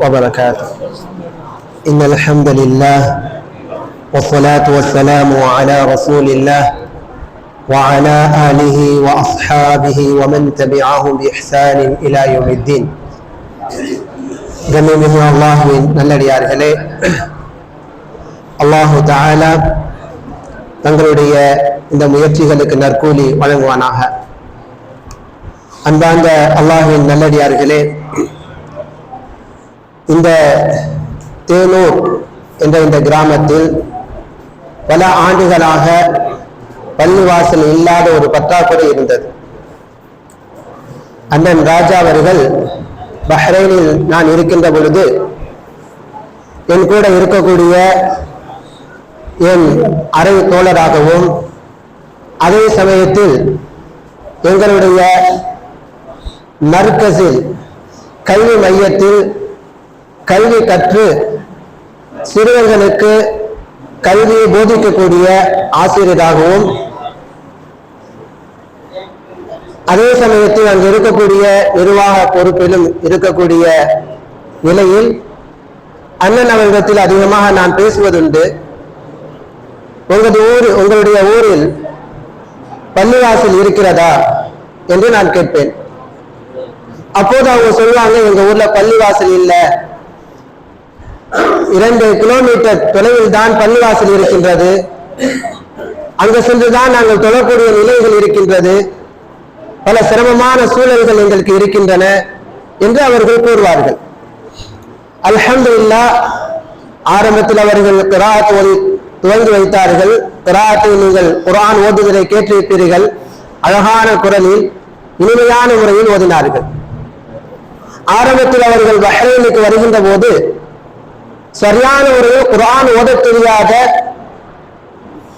وبركاته. إن الحمد لله والصلاة والسلام على رسول الله وعلى آله وأصحابه ومن تبعهم بإحسان إلى يوم الدين. கண்ணியமிகு அல்லாஹ்வின் நல்லடியார்களே, அல்லாஹு தஆலா தங்களுடைய இந்த முயற்சிகளுக்கு நற்கூலி வழங்குவானாக. அன்பார்ந்த அல்லாஹ்வின் நல்லடியார்களே, இந்த தேனூர் என்ற இந்த கிராமத்தில் பல ஆண்டுகளாக பள்ளிவாசல் இல்லாத ஒரு பற்றாக்குறை இருந்தது. அண்ணன் ராஜா அவர்கள் பஹ்ரைனில் நான் இருக்கின்ற பொழுது என் கூட இருக்கக்கூடிய என் அறை தோழராகவும் அதே சமயத்தில் எங்களுடைய மர்கஸில் கல்வி மையத்தில் கல்வி கற்று சிறுவர்களுக்கு கல்வியை போதிக்கக்கூடிய ஆசிரியராகவும் அதே சமயத்தில் அங்கு இருக்கக்கூடிய நிர்வாக பொறுப்பிலும் இருக்கக்கூடிய நிலையில் அண்ணன் அவர்களிடத்தில் அதிகமாக நான் பேசுவதுண்டு. உங்களுடைய ஊரில் பள்ளிவாசல் இருக்கிறதா என்று நான் கேட்பேன். அப்போது அவங்க சொல்லுவாங்க, எங்க ஊர்ல பள்ளிவாசல் இல்லை, 2 கிலோமீட்டர் தொலைவில் தான் பள்ளிவாசல் இருக்கின்றது, அங்கு சென்றுதான் நாங்கள் தொழக்கூடிய நிலைகள் இருக்கின்றது, பல சிரமமான சூழல்கள் எங்களுக்கு இருக்கின்றன என்று அவர்கள் கூறுவார்கள். அல்ஹம்துலில்லாஹ், ஆரம்பத்தில் அவர்கள் கிராஅத் ஓதி துவங்கி வைத்தார்கள். கிராஅத்தில் நீங்கள் குர்ஆன் ஓதுவதை கேட்டிருப்பீர்கள். அழகான குரலில் இனிமையான முறையில் ஓதினார்கள். ஆரம்பத்தில் அவர்கள் பஹ்ரைனுக்கு வருகின்ற போது சரியான முறையில் குர்ஆன் ஓத தெரியாத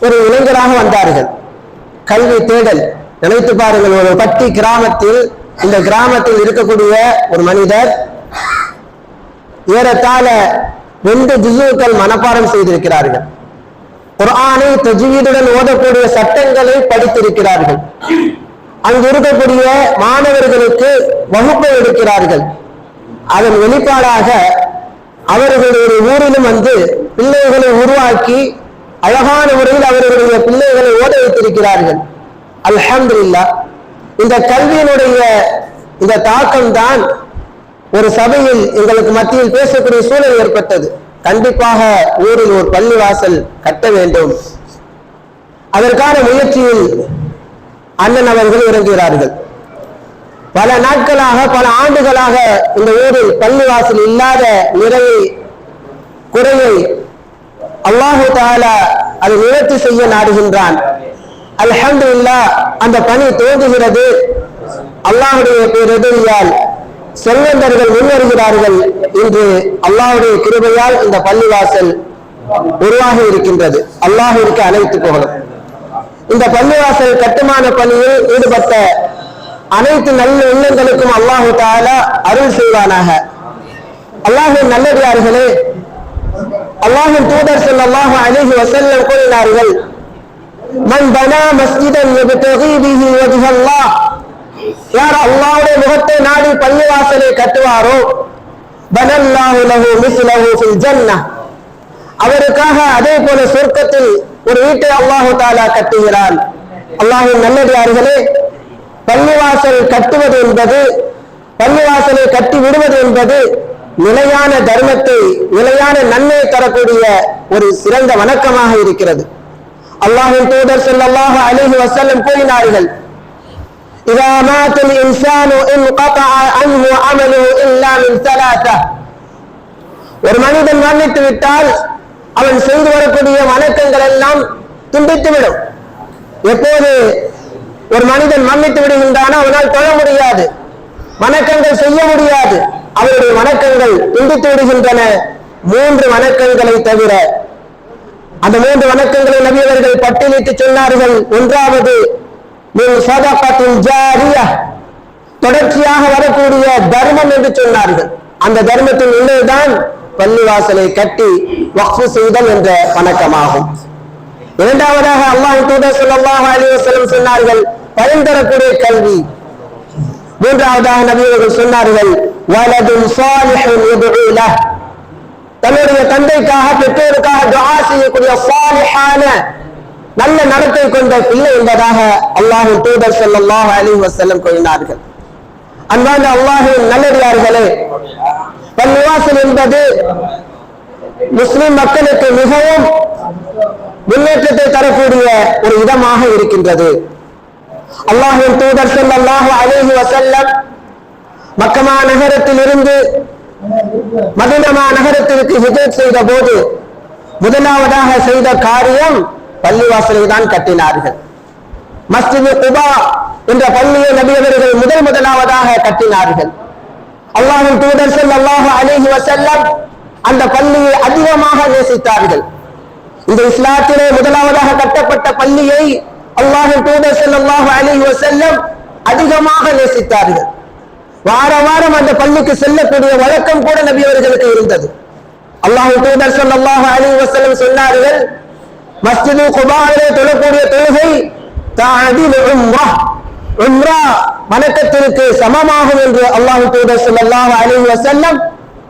ஒரு இளைஞராக வந்தார்கள். கல்வி தேடல், நினைத்து பாருங்கள், ஒரு பட்டி கிராமத்தில், இந்த கிராமத்தில் இருக்கக்கூடிய ஒரு மனிதர் ஏறத்தாழ 2 ஜுஸுக்கள் மனப்பாடம் செய்திருக்கிறார்கள். குர்ஆனை தஜ்வீதுடன் ஓதக்கூடிய சட்டங்களை படித்திருக்கிறார்கள். அங்கு இருக்கக்கூடிய மாணவர்களுக்கு வகுப்பை எடுக்கிறார்கள். அதன் வெளிப்பாடாக அவர்களுடைய ஊரிலும் வந்து பிள்ளைகளை உருவாக்கி அழகான முறையில் அவர்களுடைய பிள்ளைகளை ஓத வைத்திருக்கிறார்கள். அல்ஹம்துலில்லாஹ், இந்த கல்வியினுடைய இந்த தாக்கம் தான் ஒரு சபையில் எங்களுக்கு மத்தியில் பேசக்கூடிய சூழல் ஏற்பட்டது. கண்டிப்பாக ஊரில் ஒரு பள்ளிவாசல் கட்ட வேண்டும். அதற்கான முயற்சியில் அண்ணன் அவர்கள் இறங்குகிறார்கள். பல நாட்களாக, பல ஆண்டுகளாக இந்த ஊரில் பள்ளிவாசல் இல்லாத குறையை அல்லாஹு தஆலா அதை நிவர்த்தி செய்ய நாடுகின்றான். அல்ஹம்துலில்லாஹ், அந்த பணி துவங்குகிறது. அல்லாஹுடைய பேருதவியால் செல்வந்தர்கள் முன்வருகிறார்கள். இன்று அல்லாஹுடைய கிருபையால் இந்த பள்ளிவாசல் உருவாகி இருக்கின்றது. அல்லாஹ்விற்கு அனைத்து புகழும். இந்த பள்ளிவாசல் கட்டுமான பணியில் ஈடுபட்ட அனைத்து நல்ல உள்ளங்களுக்கும் அல்லாஹு தஆலா அருள் செய்வானாக. அல்லாஹ்வின் நல்லடியார்களே, அல்லாஹ்வின் தூதர் ஸல்லல்லாஹு அலைஹி வஸல்லம் கூறினார்கள், மன் பனா மஸ்ஜிதன் யப்தகி பிஹி வஜ்ஹல்லாஹ், யார் அல்லாஹ்வுடைய முகத்தை நாடி பள்ளிவாசலை கட்டுவாரோ, பனல்லாஹு லஹு மிஸ்லஹு ஃபில் ஜன்னah, அவருக்காக அதே போல சொர்க்கத்தில் ஒரு வீட்டை அல்லாஹு தஆலா கட்டுகிறான். அல்லாஹ்வின் நல்லடியார்களே, பள்ளிவாசல் கட்டுவது என்பது, பள்ளிவாசலை கட்டி விடுவது என்பது நிலையான தர்மத்தை, நிலையான நன்மை தரக்கூடிய ஒரு சிறந்த வணக்கமாக இருக்கிறது. அல்லாஹ்வின் தூதர் ஸல்லல்லாஹு அலைஹி வஸல்லம் கூறினார்கள், இதா மாத்தல் இன்சானு இன்கதஅ அன்ஹு அமலுஹு இல்லா மின் ஸலாஸா, ஒரு மனிதன் மரணித்து விட்டால் அவன் செய்து வரக்கூடிய வணக்கங்கள் எல்லாம் துண்டித்துவிடும். எப்போது ஒரு மனிதன் மரணித்து விடுகின்றானோ அவனால் தொழ முடியாது, வணக்கங்கள் செய்ய முடியாது, அவருடைய வணக்கங்கள் துண்டித்து விடுகின்றன. 3 வணக்கங்களை தவிர. அந்த 3 வணக்கங்களை நபி அவர்கள் பட்டியலிட்டு சொன்னார்கள். ஒன்றாவது மின் ஸதகத்தின் ஜாரியா, தொடர்ச்சியாக வரக்கூடிய தர்மம் என்று சொன்னார்கள். அந்த தர்மத்தின் உள்ளேதான் பள்ளிவாசலை கட்டி வக்ஃப் செய்தல் என்ற வணக்கமாகும். இரண்டாவதாக அல்லாஹ்வின் தூதர் ஸல்லல்லாஹு அலைஹி வஸல்லம் சொன்னார்கள், பயன் தரக்கூடிய கல்வி. மூன்றாவதாக நபி அவர்கள் சொன்னார்கள், வலதுன் சாலிஹுன் யதுஉ லஹ், தன்னுடைய தந்தைக்காக பெற்றோருக்காக துஆ செய்யக்கூடிய சாலிஹான நல்ல நடத்தை கொண்ட பிள்ளை என்பதாக அல்லாஹ்வின் தூதர் ஸல்லல்லாஹு அலைஹி வஸல்லம் கூறினார்கள். அன்பான அல்லாஹ்வின் நல்லடியார்களே, பள்ளிவாசல் என்பது முஸ்லிம் மக்களுக்கு மிகவும் முன்னேற்றத்தை தரக்கூடிய ஒரு இடமாக இருக்கின்றது. அல்லாஹ்வின் தூதர் ஸல்லல்லாஹு அலைஹி வஸல்லம் மக்கமா நகரத்தில் இருந்து மதீனா நகரத்திற்கு ஹிஜ்ரத் செய்த போது முதலாவதாக செய்த காரியம் பள்ளிவாசலை தான் கட்டினார்கள். மஸ்ஜித் குபா என்ற பள்ளியை நபி அவர்கள் முதலாவதாக கட்டினார்கள். அல்லாஹ்வின் தூதர் ஸல்லல்லாஹு அலைஹி வஸல்லம் அந்த பள்ளியை அதிகமாக நேசித்தார்கள். இந்த இஸ்லாத்திலே முதலாவதாக கட்டப்பட்ட பள்ளியை அல்லாஹ்வின் தூதர் ஸல்லல்லாஹு அலைஹி வஸல்லம் அதிகமாக நேசித்தார்கள். வாரம் அந்த பள்ளிக்கு செல்லக்கூடிய வழக்கம் கூட நபி அவர்களுக்கு இருந்தது. அல்லாஹ்வின் தூதர் ஸல்லல்லாஹு அலைஹி வஸல்லம் சொன்னார்கள், மஸ்ஜித் குபாவிலே தொழக்கூடிய தொழுகை தஅதில் உம்ரா வணக்கத்திற்கு சமமாகும் என்று அல்லாஹ்வின் தூதர் ஸல்லல்லாஹு அலைஹி வஸல்லம்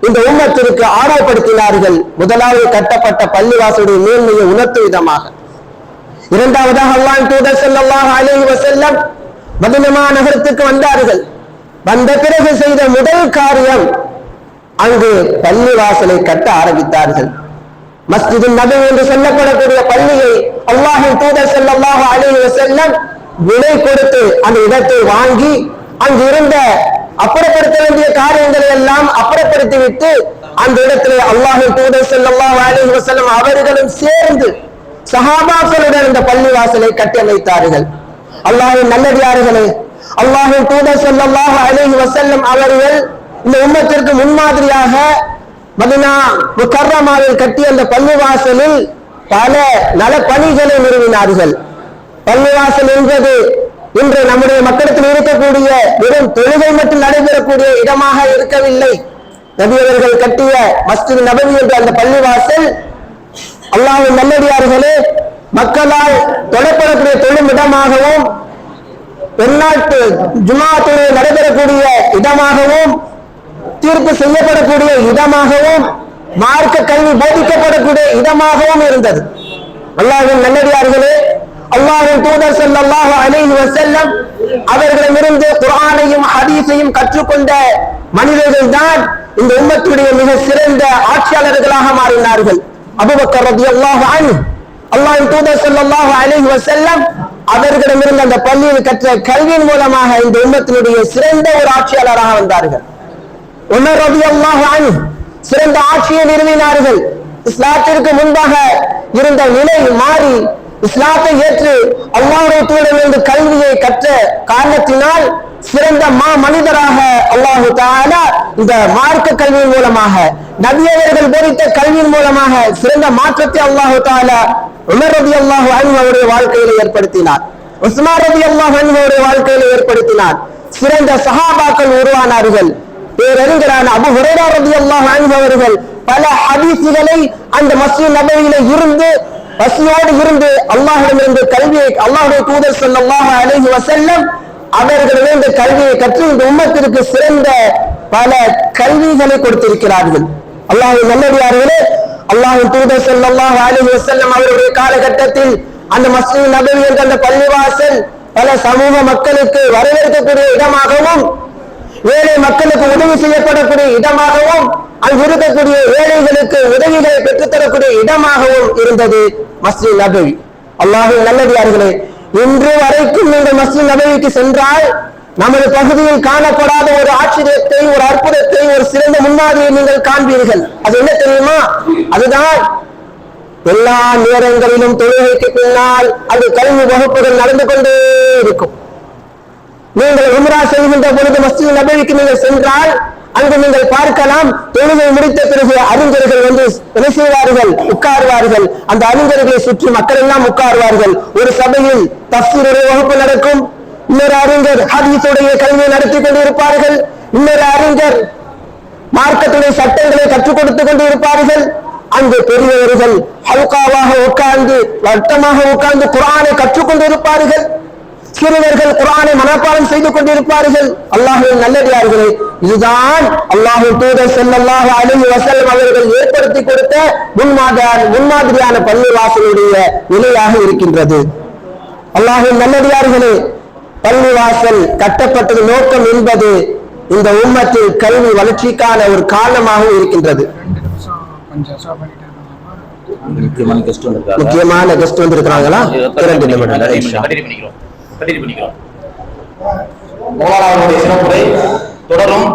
இந்த உம்மத்திற்கு ஆர்வப்படுத்தினார்கள். முதலாவது கட்டப்பட்ட பள்ளிவாசலுடைய மேன்மையை உணர்த்தும் விதமாக. இரண்டாவதாக அல்லாஹ்வின் தூதர் ஸல்லல்லாஹு அலைஹி வஸல்லம் மதீனா நகரத்துக்கு வந்தார்கள். வந்த பிறகு செய்த முதல் காரியம் அங்கு பள்ளிவாசலை கட்ட ஆரம்பித்தார்கள். மஸ்ஜித் நபவி என்று சொல்லப்படக்கூடிய பள்ளியை அல்லாஹ்வின் தூதர் ஸல்லல்லாஹு அலைஹி வஸல்லம் விலை கொடுத்து அந்த இடத்தை வாங்கி அங்கு இருந்த அப்புறப்படுத்த வேண்டிய காரியங்களை எல்லாம் அப்புறப்படுத்திவிட்டு அந்த இடத்திலே அல்லாஹ்வின் தூதர் ஸல்லல்லாஹு அலைஹி வஸல்லம் அவர்களும் சேர்ந்து சஹாபாக்களுடன் இந்த பள்ளிவாசலை கட்டி அமைத்தார்கள். அல்லாஹ்வின் நல்லடியார்களே, அல்லாஹ்வின் தூதர் ஸல்லல்லாஹு அலைஹி வஸல்லம் அவர்கள் இந்த உம்மத்திற்கு முன்மாதிரியாக மதீனா முக்கர்ரமாவில் கட்டிய அந்த பள்ளிவாசலில் பல நல பணிகளை நிறுவினார்கள். பள்ளிவாசல் என்பது இன்று நம்முடைய மக்களுக்கு இருக்கக்கூடிய வெறும் தொழுகை மட்டும் நடைபெறக்கூடிய இடமாக இருக்கவில்லை. நபி அவர்கள் கட்டிய மஸ்ஜித் நபவி என்ற அந்த பள்ளிவாசல் அல்லாஹ்வின் நல்லடியார்களே மக்களால் தொழப்படக்கூடிய தொழும் இடமாகவும் பெருநாட்டு ஜும்ஆ தொழுகை நடைபெறக்கூடிய இடமாகவும் தீர்ப்பு செய்யப்படக்கூடிய இடமாகவும் மார்க்க கல்வி போதிக்கப்படக்கூடிய இடமாகவும் இருந்தது. அல்லாஹ்வின் நல்லடியார்களே, அல்லாஹ்வின் தூதர் ஸல்லல்லாஹு அலைஹி வஸல்லம் அவர்களிடமிருந்து குர்ஆனையும் ஹதீஸையும் கற்றுக்கொண்ட மனிதர்கள் தான் இந்த உம்மத்துடைய மிக சிறந்த ஆட்சியாளர்களாக மாறினார்கள். அபூபக்கர் ரலியல்லாஹு அன்ஹு அல்லாஹ்வின் தூதர் ஸல்லல்லாஹு அலைஹி வஸல்லம் அவர்களிடமிருந்து அந்த பள்ளியில் கற்ற கல்வியின் மூலமாக இந்த உம்மத்தினுடைய சிறந்த ஒரு ஆட்சியாளராக வந்தார்கள். உமர் ரலியல்லாஹு அன்ஹு சிறந்த ஆட்சியை நிறுவினார்கள். இஸ்லாத்திற்கு முன்பாக இருந்த நிலை மாறி இஸ்லாத்தை ஏற்று அல்லாஹ்வுடைய தூதரிடமிருந்து கல்வியை கற்ற காரணத்தினால் சிறந்த மனிதராக அல்லாஹு தஆலா இந்த மார்க்க கல்வியின் மூலமாக நபி அவர்கள் போதித்த கல்வியின் மூலமாக சிறந்த மாற்றத்தை அல்லாஹு தஆலா உமர் ரலியல்லாஹு அன்ஹு அவருடைய வாழ்க்கையில ஏற்படுத்தினார். உஸ்மான் ரலியல்லாஹு அன்ஹு அவருடைய வாழ்க்கையில ஏற்படுத்தினார். சிறந்த சஹாபாக்கள் உருவானார்கள். பேரறிஞரான அபூ ஹுரைரா ரலியல்லாஹு அன்ஹு அவர்கள் பல ஹதீஸ்களை அந்த மஸ்ஜித் நபவியில இருந்து பசியோடு இருந்து அல்லாஹ்விடமிருந்து கல்வியை அல்லாஹ்வுடைய தூதர் ஸல்லல்லாஹு அலைஹி வஸல்லம் அவர்களிடமிருந்து கல்வியை கற்று இந்த உம்மத்திற்கு சிறந்த பல கல்விகளை கொடுத்திருக்கிறார்கள். அல்லாஹ்வின் நல்லடியார்களே, அல்லாஹ்வின் தூதர் ஸல்லல்லாஹு அலைஹி வஸல்லம் அவருடைய காலகட்டத்தில் அந்த மஸ்ஜித் நபவி என்ற அந்த பள்ளிவாசல் பல சமூக மக்களுக்கு வரவேற்கக்கூடிய இடமாகவும் ஏழை மக்களுக்கு உதவி செய்யப்படக்கூடிய இடமாகவும் அங்கு இருக்கக்கூடிய ஏழைகளுக்கு உதவிகளை பெற்றுத்தரக்கூடிய இடமாகவும் இருந்தது மஸ்ஜித் நபவி. அல்லாஹ்வின் நல்லடியார்களே, இன்று வரைக்கும் நீங்கள் மஸ்ஜித் நபவிக்கு சென்றால் நமது பகுதியில் காணப்படாத ஒரு ஆச்சரியத்தை, ஒரு அற்புதத்தை, ஒரு சிறந்த முன்மாதிரியை நீங்கள் காண்பீர்கள். அது என்ன தெரியுமா? அதுதான் எல்லா நேரங்களிலும் தொழுகைக்கு பின்னால் அது கல்வி வகுப்புகள் நடந்து கொண்டே இருக்கும். நீங்கள் உம்ரா செய்கின்ற பொழுது மஸ்ஜித் நபவிக்கு நீங்கள் சென்றால் அங்கு நீங்கள் பார்க்கலாம், தொழுகை முடித்த பிறகு அறிஞர்கள் வந்து என்ன செய்வார்கள்? உட்காருவார்கள். அந்த அறிஞர்களை சுற்றி மக்கள் எல்லாம் உட்காருவார்கள். ஒரு சபையில் தஃசீருடைய வகுப்பு நடக்கும். இன்னொரு அறிஞர் ஹதீஸுடைய கல்வியை நடத்தி கொண்டு இருப்பார்கள். இன்னொரு அறிஞர் மார்க்கத்துடைய சட்டங்களை கற்றுக் கொடுத்துக் கொண்டு இருப்பார்கள். அங்கு பெரியவர்கள் ஹல்காவாக உட்கார்ந்து வட்டமாக உட்கார்ந்து குர்ஆனை கற்றுக்கொண்டு இருப்பார்கள். சிறுவர்கள் குர்ஆனை மனப்பாடம் செய்து கொண்டிருப்பார்கள். அல்லாஹ்வின் நல்லடியார்களே, இதுதான் அல்லாஹ்வின் தூதர் ஸல்லல்லாஹு அலைஹி வஸல்லம் அவர்கள் ஏற்படுத்தி கொடுத்த முன்மாதிரியான பள்ளிவாசலுடைய நிலையாக இருக்கின்றது. அல்லாஹ்வின் நல்லடியார்களே, பள்ளிவாசல் கட்டப்பட்டது நோக்கம் என்பது இந்த உம்மத்தில் கல்வி வளர்ச்சிக்கான ஒரு காரணமாக இருக்கின்றது. முக்கியமான கெஸ்ட் வந்திருக்கிறாங்களா? 2 நிமிடம் மௌலானாவுடைய சிறப்புரை தொடரும்.